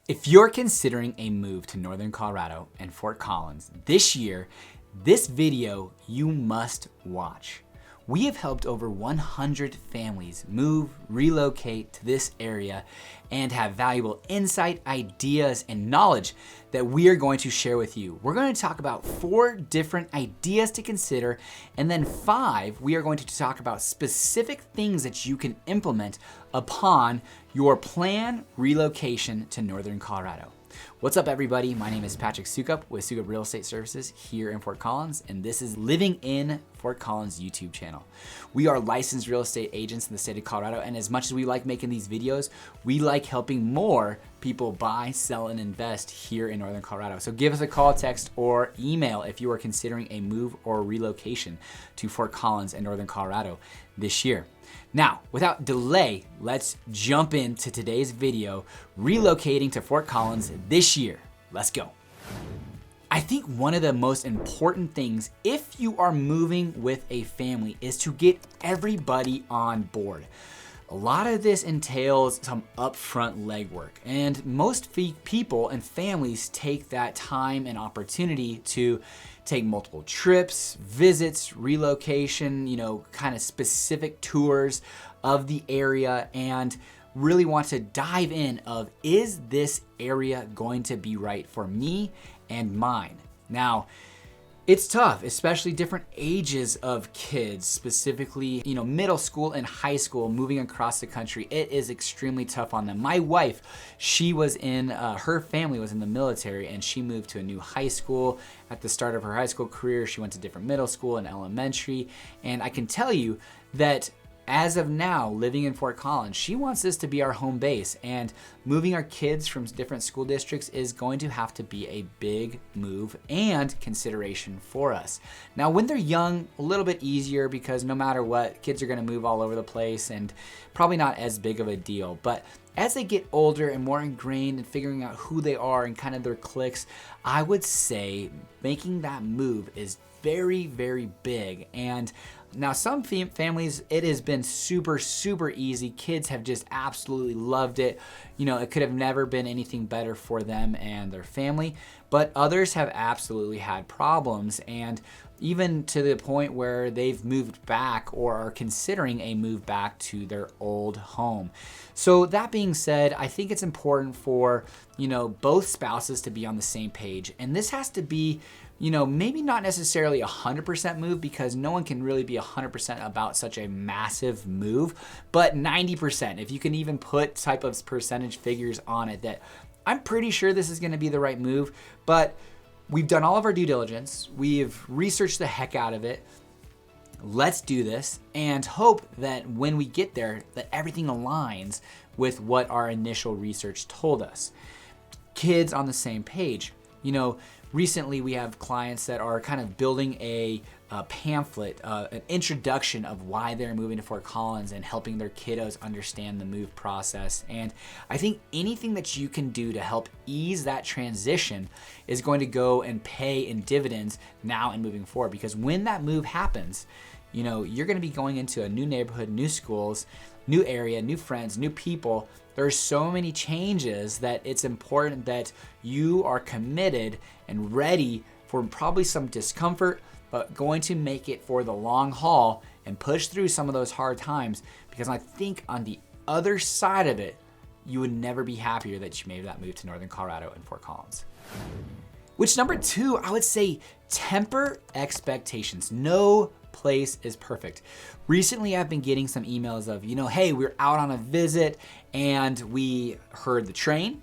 If you're considering a move to Northern Colorado and Fort Collins this year, this video you must watch. We have helped over 100 families move, relocate to this area, and have valuable insight, ideas, and knowledge that we are going to share with you. We're going to talk about 4 different ideas to consider, and then 5, we are going to talk about specific things that you can implement upon your planned relocation to Northern Colorado. What's up, everybody? My name is Patrick Soukup with Soukup Real Estate Services here in Fort Collins, and this is Living in Fort Collins YouTube channel. We are licensed real estate agents in the state of Colorado, and as much as we like making these videos, we like helping more people buy, sell, and invest here in Northern Colorado. So give us a call, text, or email if you are considering a move or relocation to Fort Collins and Northern Colorado this year. Now, without delay, let's jump into today's video, relocating to Fort Collins this year. Let's go. I think one of the most important things if you are moving with a family is to get everybody on board. A lot of this entails some upfront legwork, and most people and families take that time and opportunity to take multiple trips, visits, relocation, kind of specific tours of the area, and really want to dive in of, is this area going to be right for me and mine? Now, it's tough, especially different ages of kids, specifically, middle school and high school, moving across the country. It is extremely tough on them. My wife, she was her family was in the military, and she moved to a new high school. At the start of her high school career, she went to different middle school and elementary. And I can tell you that as of now, living in Fort Collins, she wants this to be our home base, and moving our kids from different school districts is going to have to be a big move and consideration for us. Now, when they're young, a little bit easier because no matter what, kids are going to move all over the place and probably not as big of a deal. But as they get older and more ingrained and figuring out who they are and kind of their cliques, I would say making that move is very, very big. And now some families, it has been super, super easy. Kids have just absolutely loved it. It could have never been anything better for them and their family, but others have absolutely had problems, and even to the point where they've moved back or are considering a move back to their old home. So that being said, I think it's important for, both spouses to be on the same page. And this has to be, maybe not necessarily 100% move, because no one can really be 100% about such a massive move, but 90%, if you can even put type of percentage figures on it, that I'm pretty sure this is going to be the right move. But we've done all of our due diligence. We've researched the heck out of it. Let's do this and hope that when we get there, that everything aligns with what our initial research told us. Kids on the same page. Recently we have clients that are kind of building a pamphlet, an introduction of why they're moving to Fort Collins and helping their kiddos understand the move process. And I think anything that you can do to help ease that transition is going to go and pay in dividends now and moving forward. Because when that move happens, you're going to be going into a new neighborhood, new schools, new area, new friends, new people. There's so many changes that it's important that you are committed and ready for probably some discomfort, but going to make it for the long haul and push through some of those hard times, because I think on the other side of it, you would never be happier that you made that move to Northern Colorado and Fort Collins. Which, number 2, I would say temper expectations. No place is perfect. Recently, I've been getting some emails of, hey, we're out on a visit and we heard the train,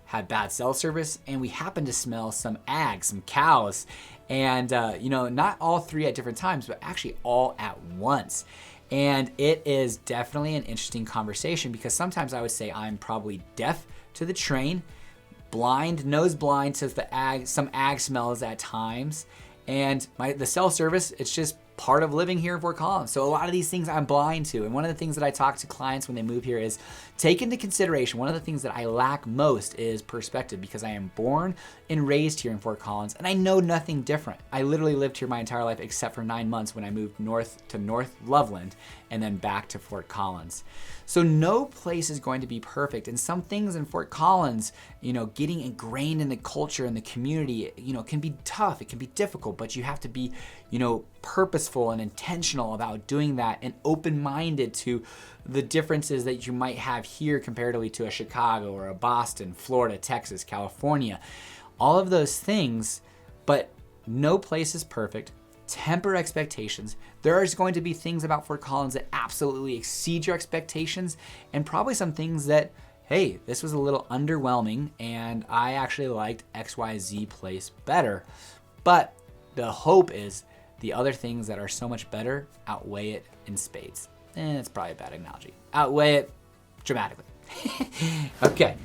had bad cell service, and we happened to smell some some cows. And, not all 3 at different times, but actually all at once. And it is definitely an interesting conversation, because sometimes I would say I'm probably deaf to the train, nose blind to some ag smells at times. And the cell service, it's just part of living here in Fort Collins. So a lot of these things I'm blind to. And one of the things that I talk to clients when they move here is take into consideration, one of the things that I lack most is perspective, because I am born and raised here in Fort Collins and I know nothing different. I literally lived here my entire life except for 9 months when I moved north to North Loveland, and then back to Fort Collins. So no place is going to be perfect. And some things in Fort Collins, getting ingrained in the culture and the community, can be tough. It can be difficult, but you have to be, purposeful and intentional about doing that and open-minded to the differences that you might have here comparatively to a Chicago or a Boston, Florida, Texas, California, all of those things. But no place is perfect. Temper expectations. There is going to be things about Fort Collins that absolutely exceed your expectations, and probably some things that, hey, this was a little underwhelming and I actually liked XYZ place better. But the hope is the other things that are so much better outweigh it in spades. It's probably a bad analogy. Outweigh it dramatically. Okay.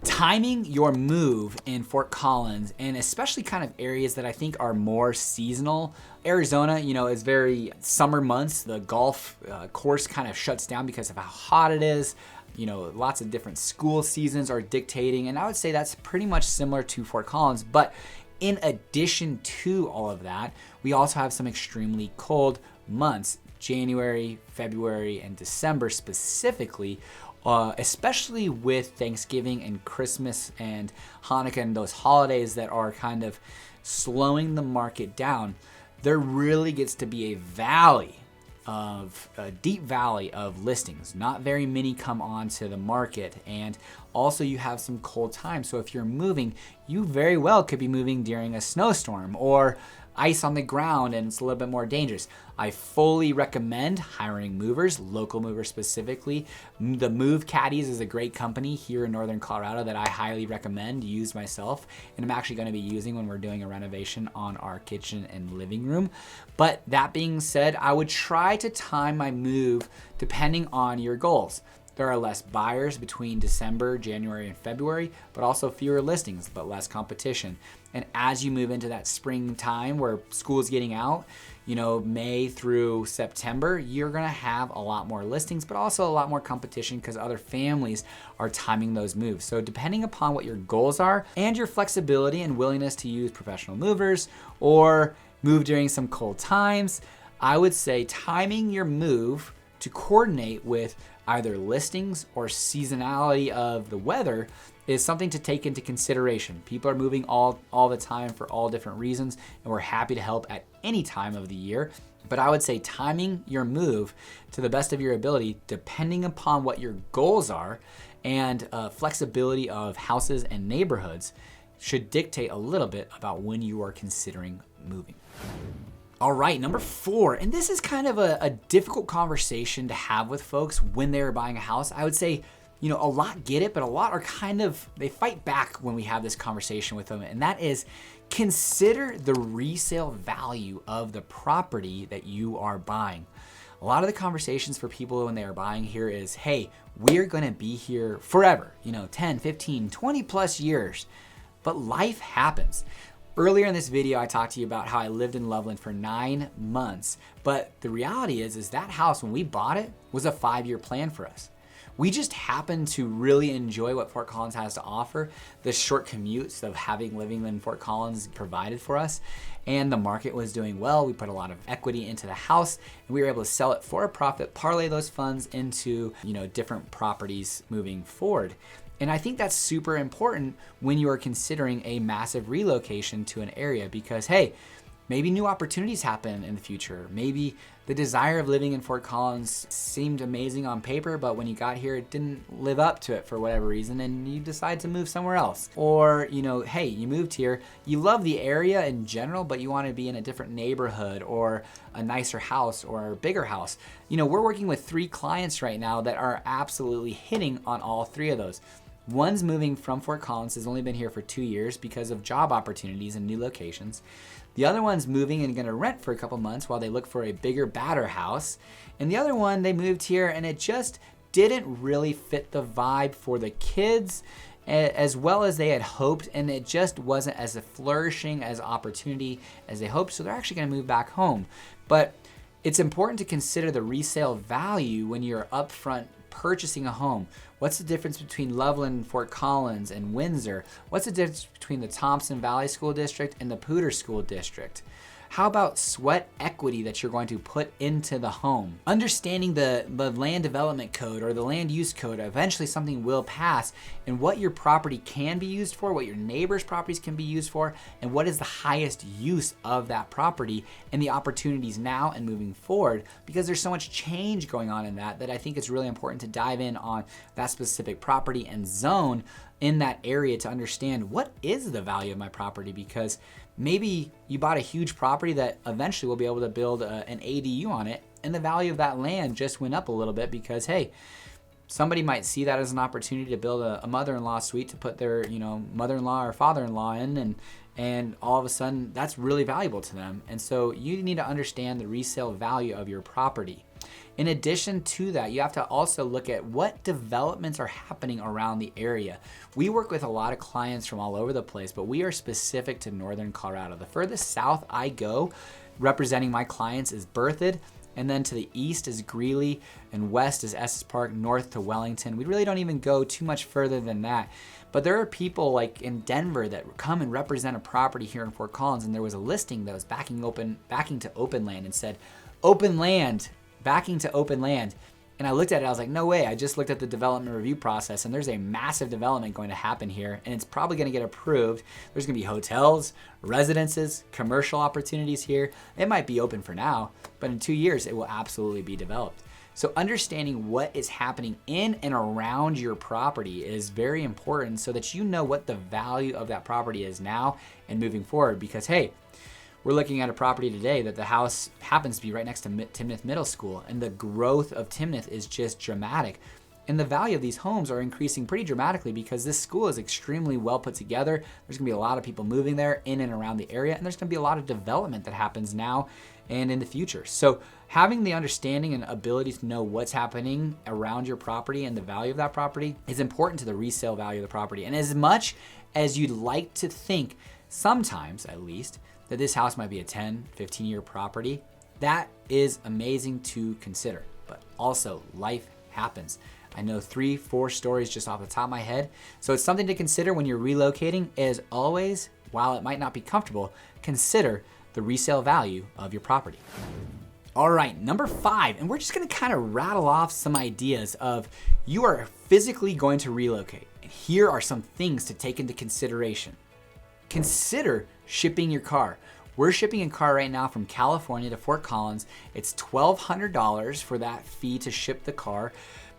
Timing your move in Fort Collins, and especially kind of areas that I think are more seasonal. Arizona, is very summer months. The golf course kind of shuts down because of how hot it is. Lots of different school seasons are dictating, and I would say that's pretty much similar to Fort Collins. But in addition to all of that, we also have some extremely cold months. January, February, and December specifically, especially with Thanksgiving and Christmas and Hanukkah and those holidays that are kind of slowing the market down. There really gets to be a deep valley of listings. Not very many come onto the market, and also you have some cold times. So if you're moving, you very well could be moving during a snowstorm or ice on the ground, and it's a little bit more dangerous. I fully recommend hiring movers, local movers specifically. The Move Caddies is a great company here in Northern Colorado that I highly recommend, use myself, and I'm actually going to be using when we're doing a renovation on our kitchen and living room. But that being said, I would try to time my move depending on your goals. There are less buyers between December, January, and February, but also fewer listings, but less competition. And as you move into that springtime where school's getting out, May through September, you're gonna have a lot more listings, but also a lot more competition because other families are timing those moves. So depending upon what your goals are and your flexibility and willingness to use professional movers or move during some cold times, I would say timing your move to coordinate with either listings or seasonality of the weather is something to take into consideration. People are moving all the time for all different reasons, and we're happy to help at any time of the year. But I would say timing your move to the best of your ability, depending upon what your goals are, and flexibility of houses and neighborhoods should dictate a little bit about when you are considering moving. All right, number 4, and this is kind of a difficult conversation to have with folks when they're buying a house. I would say, a lot get it, but a lot are they fight back when we have this conversation with them, and that is consider the resale value of the property that you are buying. A lot of the conversations for people when they are buying here is, hey, we're gonna be here forever, 10, 15, 20 plus years, but life happens. Earlier in this video, I talked to you about how I lived in Loveland for 9 months, but the reality is that house, when we bought it, was a 5-year plan for us. We just happened to really enjoy what Fort Collins has to offer, the short commutes of living in Fort Collins provided for us, and the market was doing well. We put a lot of equity into the house, and we were able to sell it for a profit, parlay those funds into different properties moving forward. And I think that's super important when you are considering a massive relocation to an area because, hey, maybe new opportunities happen in the future. Maybe the desire of living in Fort Collins seemed amazing on paper, but when you got here, it didn't live up to it for whatever reason, and you decide to move somewhere else. Or, hey, you moved here, you love the area in general, but you want to be in a different neighborhood or a nicer house or a bigger house. We're working with 3 clients right now that are absolutely hitting on all 3 of those. One's moving from Fort Collins, has only been here for 2 years because of job opportunities and new locations. The other one's moving and gonna rent for a couple months while they look for a bigger, badder house. And the other one, they moved here and it just didn't really fit the vibe for the kids as well as they had hoped, and it just wasn't as flourishing as opportunity as they hoped, so they're actually gonna move back home. But it's important to consider the resale value when you're upfront purchasing a home. What's the difference between Loveland, Fort Collins, and Windsor? What's the difference between the Thompson Valley School District and the Poudre School District? How about sweat equity that you're going to put into the home? Understanding the land development code or the land use code, eventually something will pass, and what your property can be used for, what your neighbor's properties can be used for, and what is the highest use of that property and the opportunities now and moving forward, because there's so much change going on in that I think it's really important to dive in on that specific property and zone in that area to understand what is the value of my property, because maybe you bought a huge property that eventually will be able to build an ADU on it, and the value of that land just went up a little bit because, hey, somebody might see that as an opportunity to build a mother-in-law suite to put their, mother-in-law or father-in-law in, and all of a sudden that's really valuable to them. And so you need to understand the resale value of your property. In addition to that, you have to also look at what developments are happening around the area. We work with a lot of clients from all over the place, but we are specific to Northern Colorado. The furthest south I go representing my clients is Berthoud, and then to the east is Greeley, and west is Estes Park, north to Wellington. We really don't even go too much further than that. But there are people like in Denver that come and represent a property here in Fort Collins, and there was a listing that was backing to open land and said, open land, backing to open land. And I looked at it, I was like, no way. I just looked at the development review process, and there's a massive development going to happen here, and it's probably going to get approved. There's going to be hotels, residences, commercial opportunities here. It might be open for now, but in 2 years, it will absolutely be developed. So understanding what is happening in and around your property is very important so that you know what the value of that property is now and moving forward, because, hey, we're looking at a property today that the house happens to be right next to Timnath Middle School, and the growth of Timnath is just dramatic. And the value of these homes are increasing pretty dramatically because this school is extremely well put together. There's gonna be a lot of people moving there in and around the area, and there's gonna be a lot of development that happens now and in the future. So having the understanding and ability to know what's happening around your property and the value of that property is important to the resale value of the property. And as much as you'd like to think, sometimes at least, that this house might be a 10, 15-year property, that is amazing to consider. But also, life happens. I know 3, 4 stories just off the top of my head. So it's something to consider when you're relocating. As always, while it might not be comfortable, consider the resale value of your property. All right, number 5, and we're just gonna kind of rattle off some ideas of you are physically going to relocate. And here are some things to take into consideration. Consider shipping your car. We're shipping a car right now from California to Fort Collins. It's $1,200 for that fee to ship the car,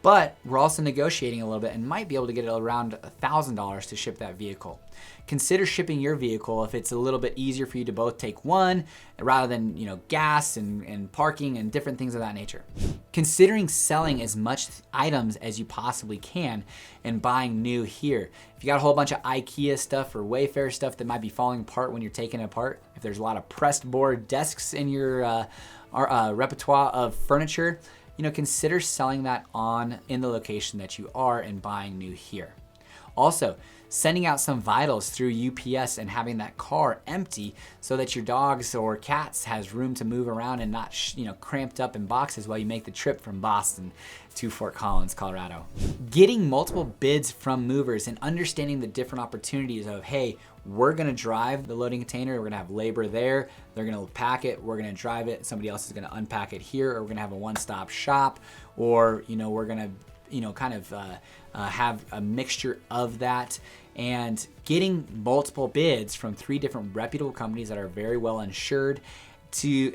but we're also negotiating a little bit and might be able to get it around $1,000 to ship that vehicle. Consider shipping your vehicle if it's a little bit easier for you to both take one rather than gas and parking and different things of that nature. Considering selling as much items as you possibly can and buying new here. If you got a whole bunch of IKEA stuff or Wayfair stuff that might be falling apart when you're taking it apart, if there's a lot of pressed board desks in your repertoire of furniture, consider selling that in the location that you are and buying new here. Also, sending out some vitals through UPS and having that car empty so that your dogs or cats has room to move around and not cramped up in boxes while you make the trip from Boston to Fort Collins, Colorado. Getting multiple bids from movers and understanding the different opportunities of, hey, we're gonna drive the loading container, we're gonna have labor there, they're gonna pack it, we're gonna drive it, somebody else is gonna unpack it here, or we're gonna have a one-stop shop, or we're gonna have a mixture of that. And getting multiple bids from 3 different reputable companies that are very well insured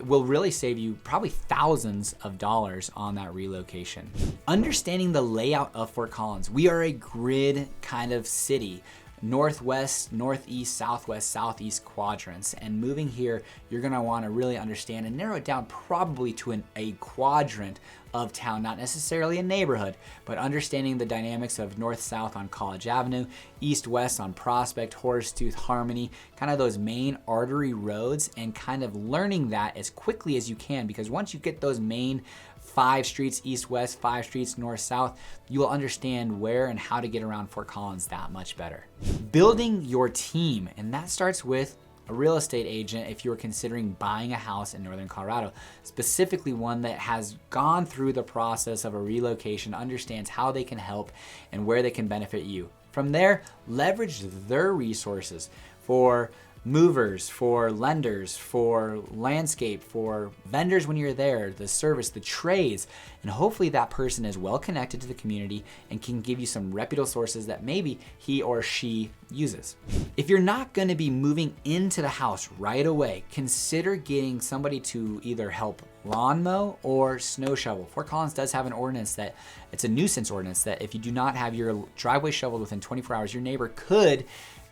will really save you probably thousands of dollars on that relocation. Understanding the layout of Fort Collins. We are a grid kind of city. Northwest, northeast, southwest, southeast quadrants. And moving here, you're gonna wanna really understand and narrow it down probably to a quadrant of town, not necessarily a neighborhood, but understanding the dynamics of north-south on College Avenue, east-west on Prospect, Horseshoe, Harmony, kind of those main artery roads, and kind of learning that as quickly as you can, because once you get those main 5 streets east-west, 5 streets north-south, you will understand where and how to get around Fort Collins that much better. Building your team, and that starts with a real estate agent if you're considering buying a house in Northern Colorado, specifically one that has gone through the process of a relocation, understands how they can help and where they can benefit you. From there, leverage their resources for movers, for lenders, for landscape, for vendors when you're there, the service, the trades, and hopefully that person is well connected to the community and can give you some reputable sources that maybe he or she uses. If you're not going to be moving into the house right away, consider getting somebody to either help lawn mow or snow shovel. Fort Collins does have an ordinance that it's a nuisance ordinance that if you do not have your driveway shoveled within 24 hours, your neighbor could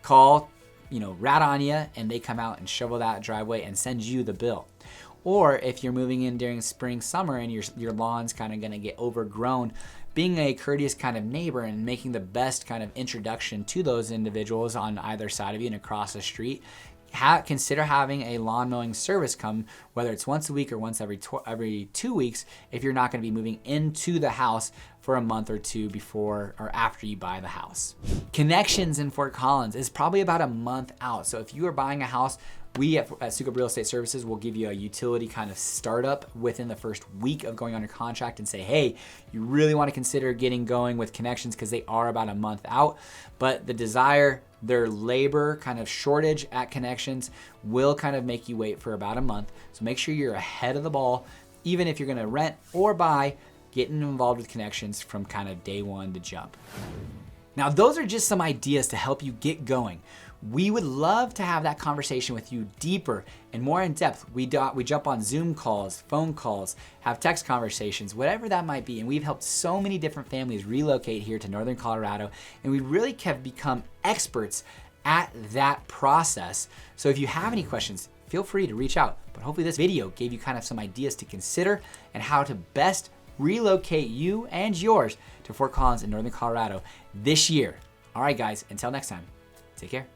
call, rat on you, and they come out and shovel that driveway and send you the bill. Or if you're moving in during spring, summer, and your lawn's kind of going to get overgrown, being a courteous kind of neighbor and making the best kind of introduction to those individuals on either side of you and across the street, consider having a lawn mowing service come, whether it's once a week or once every 2 weeks, if you're not going to be moving into the house for a month or two before or after you buy the house. Connections in Fort Collins is probably about a month out. So if you are buying a house, we at Soukup Real Estate Services will give you a utility kind of startup within the first week of going under contract and say, hey, you really want to consider getting going with connections because they are about a month out. But their labor kind of shortage at connections will kind of make you wait for about a month. So make sure you're ahead of the ball, even if you're going to rent or buy, getting involved with connections from kind of day one to jump. Now, those are just some ideas to help you get going. We would love to have that conversation with you deeper and more in depth. We jump on Zoom calls, phone calls, have text conversations, whatever that might be. And we've helped so many different families relocate here to Northern Colorado, and we really have become experts at that process. So if you have any questions, feel free to reach out. But hopefully this video gave you kind of some ideas to consider and how to best relocate you and yours to Fort Collins in Northern Colorado this year. All right, guys, until next time, take care.